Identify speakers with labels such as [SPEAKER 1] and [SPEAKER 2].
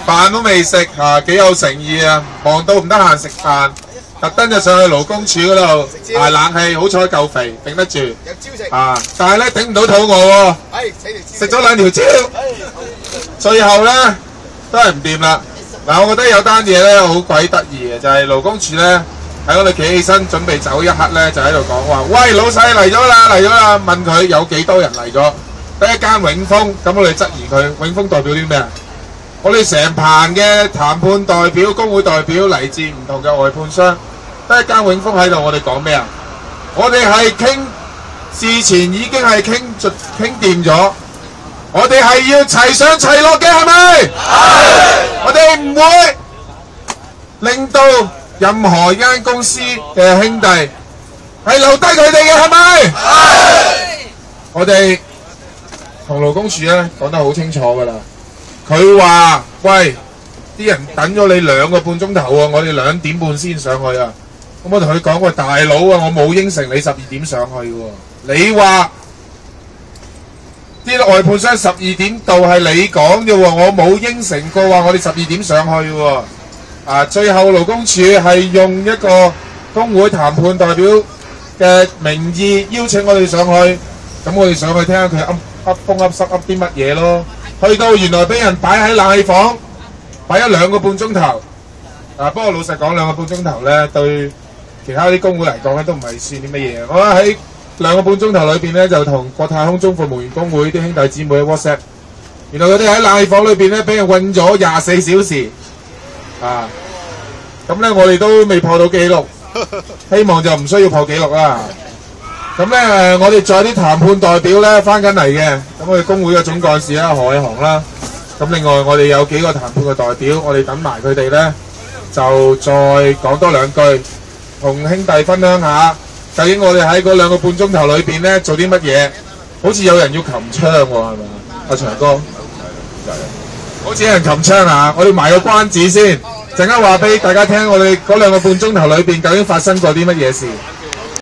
[SPEAKER 1] 飯都未食嚇，幾有誠意啊！忙到唔得閒食飯，特登就上去勞工處嗰度捱冷氣，好彩夠肥，頂得住啊！但係咧頂唔到肚餓喎，食咗2條蕉，最後咧都係唔掂啦。嗱，我覺得有單嘢咧好鬼得意嘅，就係勞工處咧喺我哋企起身準備走一刻咧，就喺度講話：喂，老細嚟咗啦，嚟咗啦！問佢有幾多人嚟咗？得一間永豐，咁我哋質疑佢，永豐代表啲咩啊？我哋成棚嘅談判代表、工會代表嚟自唔同嘅外判商，得一間永豐喺度，我哋講咩啊？我哋係傾事前已經係傾掂咗，我哋係要齊上齊落嘅，係咪？係。我哋唔會令到任何一間公司嘅兄弟係留低佢哋嘅，係咪？係。我哋同勞工處咧講得好清楚㗎啦。佢話：喂，啲人等咗你2個半鐘頭喎，我哋2點半先上去啊！咁我同佢講：喂，大佬啊，我冇應承你12點上去喎。你話啲外判商12點到係你講嘅喎，我冇應承過話我哋12點上去喎。啊，最後勞工處係用一個工會談判代表嘅名義邀請我哋上去，咁我哋上去聽下佢噏風噏濕噏啲乜嘢咯。去到原來俾人擺喺冷氣房，擺咗2個半鐘頭。啊，不過老實講，2個半鐘頭咧，對其他啲工會嚟講咧，都唔係算啲乜嘢。我喺2個半鐘頭裏邊咧，就同國泰空中服務員工會啲兄弟姊妹喺 WhatsApp。原來佢哋喺冷氣房裏邊咧，俾人韞咗24小時。啊，咁咧我哋都未破到紀錄，希望就唔需要破紀錄啦。咁咧我哋仲有啲談判代表咧翻緊嚟嘅，咁我哋工會嘅總幹事啦何偉雄啦，咁另外我哋有幾個談判嘅代表，我哋等埋佢哋咧，就再講多2句，同兄弟分享下究竟我哋喺嗰2個半鐘頭裏邊咧做啲乜嘢？好似有人要擒槍喎，係咪？阿長哥，好似有人擒槍啊！我哋埋個關子先，陣間話俾大家聽，我哋嗰2個半鐘頭裏邊究竟發生過啲乜嘢事？